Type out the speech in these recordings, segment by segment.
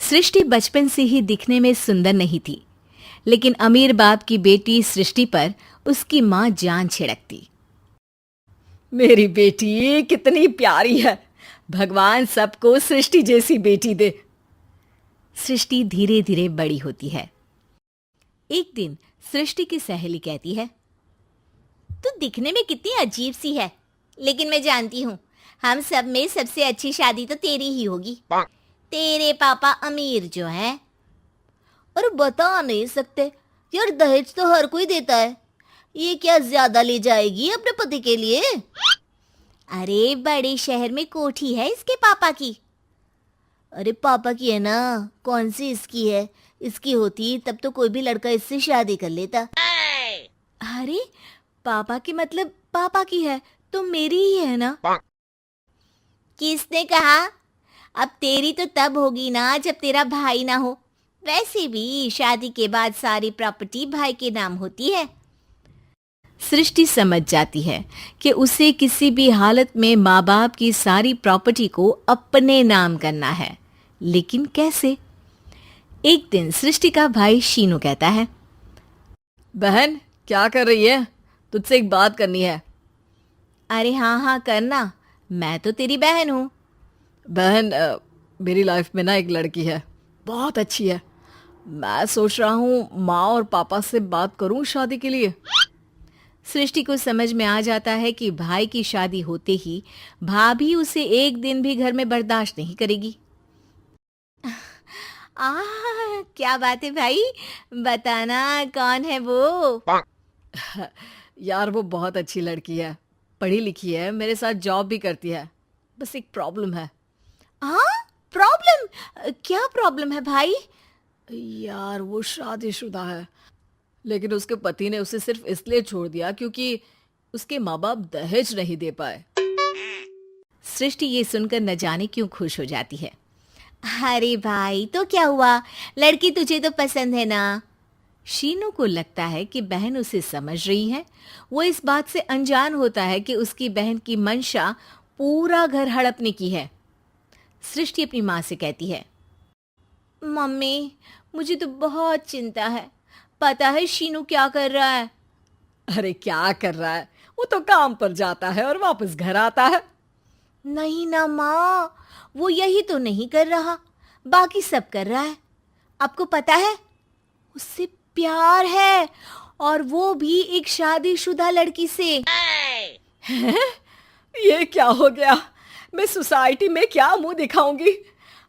सृष्टि बचपन से ही दिखने में सुंदर नहीं थी, लेकिन अमीर बाप की बेटी सृष्टि पर उसकी माँ जान छिड़कती। मेरी बेटी कितनी प्यारी है। भगवान सबको सृष्टि जैसी बेटी दे। सृष्टि धीरे धीरे बड़ी होती है। एक दिन सृष्टि की सहेली कहती है, तू दिखने में कितनी अजीब सी है, लेकिन मैं जानती हूँ हम सब में सबसे अच्छी शादी तो तेरी ही होगी। तेरे पापा अमीर जो हैं। और बता नहीं सकते यार, दहेज तो हर कोई देता है, ये क्या ज्यादा ले जाएगी अपने पति के लिए? अरे बड़े शहर में कोठी है इसके पापा की। अरे पापा की है ना, कौन सी इसकी है? इसकी होती तब तो कोई भी लड़का इससे शादी कर लेता। अरे पापा की मतलब पापा की है तो मेरी ही है ना? किसने कहा? अब तेरी तो तब होगी ना जब तेरा भाई ना हो। वैसे भी शादी के बाद सारी प्रॉपर्टी भाई के नाम होती है। सृष्टि समझ जाती है कि उसे किसी भी हालत में माँ बाप की सारी प्रॉपर्टी को अपने नाम करना है, लेकिन कैसे? एक दिन सृष्टि का भाई शीनू कहता है, बहन क्या कर रही है? तुझसे एक बात करनी है। अरे हाँ हाँ करना, मैं तो तेरी बहन हूँ। बहन मेरी लाइफ में ना एक लड़की है, बहुत अच्छी है। मैं सोच रहा हूँ माँ और पापा से बात करूँ शादी के लिए। सृष्टि को समझ में आ जाता है कि भाई की शादी होते ही भाभी उसे एक दिन भी घर में बर्दाश्त नहीं करेगी। क्या बात है भाई, बताना कौन है वो? यार वो बहुत अच्छी लड़की है, पढ़ी लिखी है, मेरे साथ जॉब भी करती है। बस एक प्रॉब्लम है। हाँ प्रॉब्लम? क्या प्रॉब्लम है भाई? यार वो शादीशुदा है, लेकिन उसके पति ने उसे सिर्फ इसलिए छोड़ दिया क्योंकि उसके माँ बाप दहेज नहीं दे पाए। सृष्टि ये सुनकर न जाने क्यों खुश हो जाती है। अरे भाई तो क्या हुआ, लड़की तुझे तो पसंद है ना? शीनू को लगता है कि बहन उसे समझ रही है। वो इस बात से अनजान होता है कि उसकी बहन की मंशा पूरा घर हड़पने की है। सृष्टि अपनी माँ से कहती है, मम्मी मुझे तो बहुत चिंता है। पता है शीनू क्या कर रहा है? अरे क्या कर रहा है? वो तो काम पर जाता है और वापस घर आता है। नहीं ना माँ, वो यही तो नहीं कर रहा, बाकी सब कर रहा है। आपको पता है उससे प्यार है, और वो भी एक शादीशुदा लड़की से। हैं? ये क्या हो गया? मैं सोसाइटी में क्या मुंह दिखाऊंगी?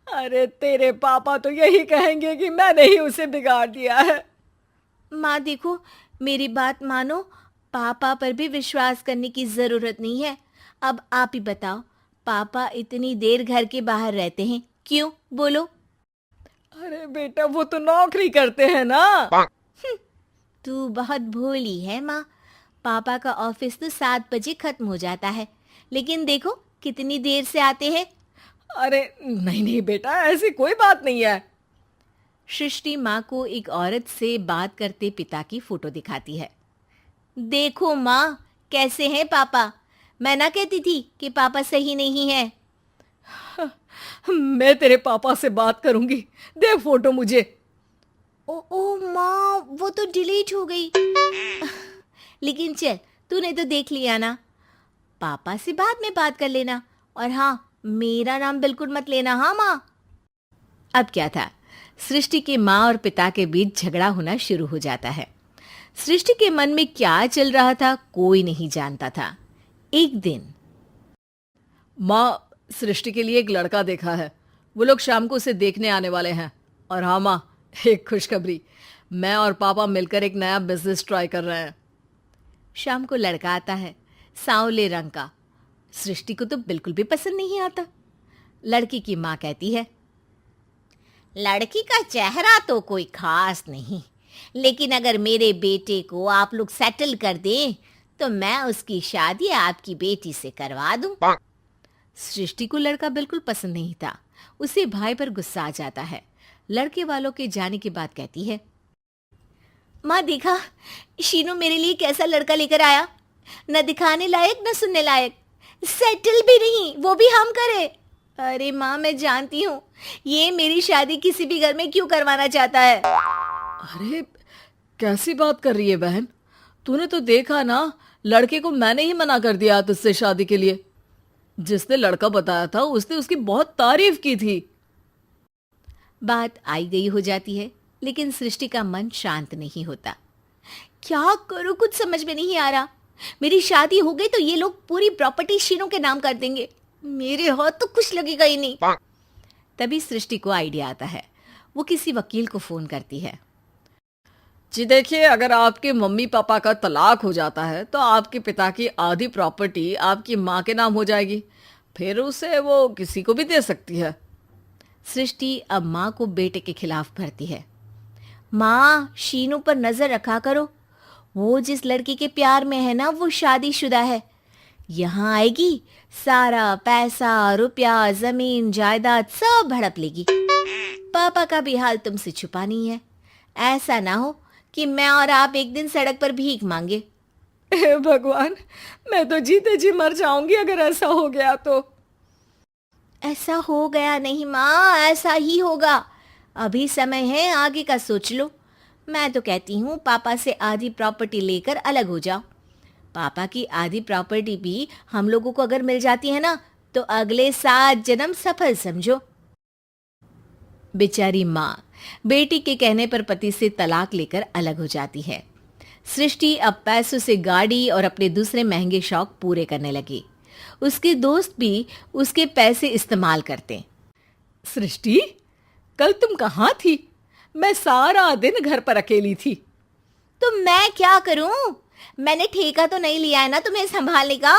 अरे तेरे पापा तो यही कहेंगे कि मैंने ही उसे बिगाड़ दिया है। माँ देखो, मेरी बात मानो, पापा पर भी विश्वास करने की जरूरत नहीं है। अब आप ही बताओ, पापा इतनी देर घर के बाहर रहते हैं क्यों? बोलो। अरे बेटा वो तो नौकरी करते हैं ना। तू बहुत भोली है माँ। पापा का ऑफिस तो 7 बजे खत्म हो जाता है, लेकिन देखो कितनी देर से आते हैं। अरे नहीं नहीं बेटा, ऐसी कोई बात नहीं है। सृष्टि माँ को एक औरत से बात करते पिता की फोटो दिखाती है। देखो माँ, कैसे हैं पापा? मैं ना कहती थी कि पापा सही नहीं है। मैं तेरे पापा से बात करूंगी, दे फोटो मुझे। ओ माँ, वो तो डिलीट हो गई। लेकिन चल, तूने तो देख लिया ना। पापा से बाद में बात कर लेना, और हाँ, मेरा नाम बिल्कुल मत लेना। हाँ माँ। अब क्या था, सृष्टि के माँ और पिता के बीच झगड़ा होना शुरू हो जाता है। सृष्टि के मन में क्या चल रहा था कोई नहीं जानता था। एक दिन, माँ सृष्टि के लिए एक लड़का देखा है, वो लोग शाम को उसे देखने आने वाले हैं। और हाँ माँ, एक खुशखबरी, मैं और पापा मिलकर एक नया बिजनेस ट्राई कर रहे हैं। शाम को लड़का आता है, सांवले रंग का। सृष्टि को तो बिल्कुल भी पसंद नहीं आता। लड़की की माँ कहती है, लड़की का चेहरा तो कोई खास नहीं, लेकिन अगर मेरे बेटे को आप लोग सेटल कर दें तो मैं उसकी शादी आपकी बेटी से करवा दूं। सृष्टि को लड़का बिल्कुल पसंद नहीं था। उसे भाई पर गुस्सा आ जाता है। लड़के वालों के जाने के बाद कहती है, माँ देखा, शीनू मेरे लिए कैसा लड़का लेकर आया। न दिखाने लायक न सुनने लायक, सेटल भी नहीं, वो भी हम करे। अरे माँ, मैं जानती हूँ ये मेरी शादी किसी भी घर में क्यों करवाना चाहता है। अरे कैसी बात कर रही है बहन? तूने तो देखा ना, लड़के को मैंने ही मना कर दिया तुझसे शादी के लिए। जिसने लड़का बताया था उसने उसकी बहुत तारीफ की थी। बात आई गई हो जाती है, लेकिन सृष्टि का मन शांत नहीं होता। क्या करूँ, कुछ समझ में नहीं आ रहा। मेरी शादी हो गई तो ये लोग पूरी प्रॉपर्टी शीनू के नाम कर देंगे। मेरे हाथ तो कुछ लगेगा ही नहीं। तभी सृष्टि को आइडिया आता है। वो किसी वकील को फोन करती है। जी देखिए, अगर आपके मम्मी पापा का तलाक हो जाता है तो आपके पिता की आधी प्रॉपर्टी आपकी माँ के नाम हो जाएगी। फिर उसे वो किसी को भी दे सकती है। सृष्टि अब माँ को बेटे के खिलाफ भरती है। माँ, शीनू पर नजर रखा करो। वो जिस लड़की के प्यार में है ना, वो शादीशुदा है। यहाँ आएगी, सारा पैसा, रुपया, जमीन, जायदाद सब हड़प लेगी। पापा का भी हाल तुमसे छुपा नहीं है। ऐसा ना हो कि मैं और आप एक दिन सड़क पर भीख मांगे। हे भगवान, मैं तो जीते जी मर जाऊंगी अगर ऐसा हो गया तो। ऐसा हो गया नहीं माँ, ऐसा ही होगा। अभी समय है, आगे का सोच लो। मैं तो कहती हूँ पापा से आधी प्रॉपर्टी लेकर अलग हो जाओ। पापा की आधी प्रॉपर्टी भी हम लोगों को अगर मिल जाती है ना, तो अगले 7 जन्म सफल समझो। बेचारी माँ बेटी के कहने पर पति से तलाक लेकर अलग हो जाती है। सृष्टि अब पैसों से गाड़ी और अपने दूसरे महंगे शौक पूरे करने लगी। उसके दोस्त भी उसके पैसे इस्तेमाल करते। सृष्टि, कल तुम कहाँ थी? मैं सारा दिन घर पर अकेली थी। तो मैं क्या करूं? मैंने ठेका तो नहीं लिया है ना तुम्हें संभालने का।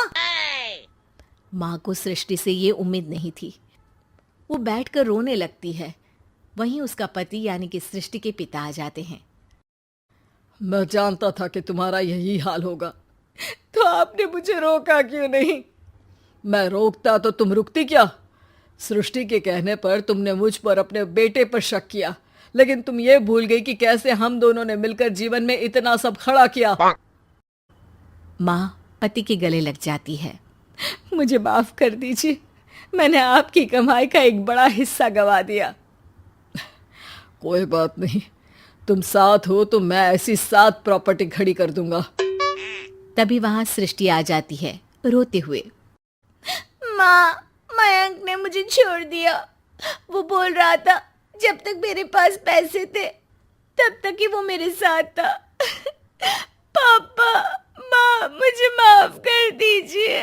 माँ को सृष्टि से ये उम्मीद नहीं थी। वो बैठकर रोने लगती है। वहीं उसका पति यानी कि सृष्टि के पिता आ जाते हैं। मैं जानता था कि तुम्हारा यही हाल होगा, तो आपने मुझे रोका क्यों नहीं? मैं रोकता तो तुम रुकती क्या? सृष्टि के कहने पर तुमने मुझ पर अपने बेटे पर शक किया, लेकिन तुम ये भूल गई कि कैसे हम दोनों ने मिलकर जीवन में इतना सब खड़ा किया। माँ पति के गले लग जाती है। मुझे माफ कर दीजिए, मैंने आपकी कमाई का एक बड़ा हिस्सा गवा दिया। कोई बात नहीं, तुम साथ हो तो मैं ऐसी 7 प्रॉपर्टी खड़ी कर दूंगा। तभी वहां सृष्टि आ जाती है रोते हुए। माँ, मयंक ने मुझे छोड़ दिया। वो बोल रहा था जब तक मेरे पास पैसे थे तब तक ही वो मेरे साथ था। पापा, माँ, मुझे माफ कर दीजिए।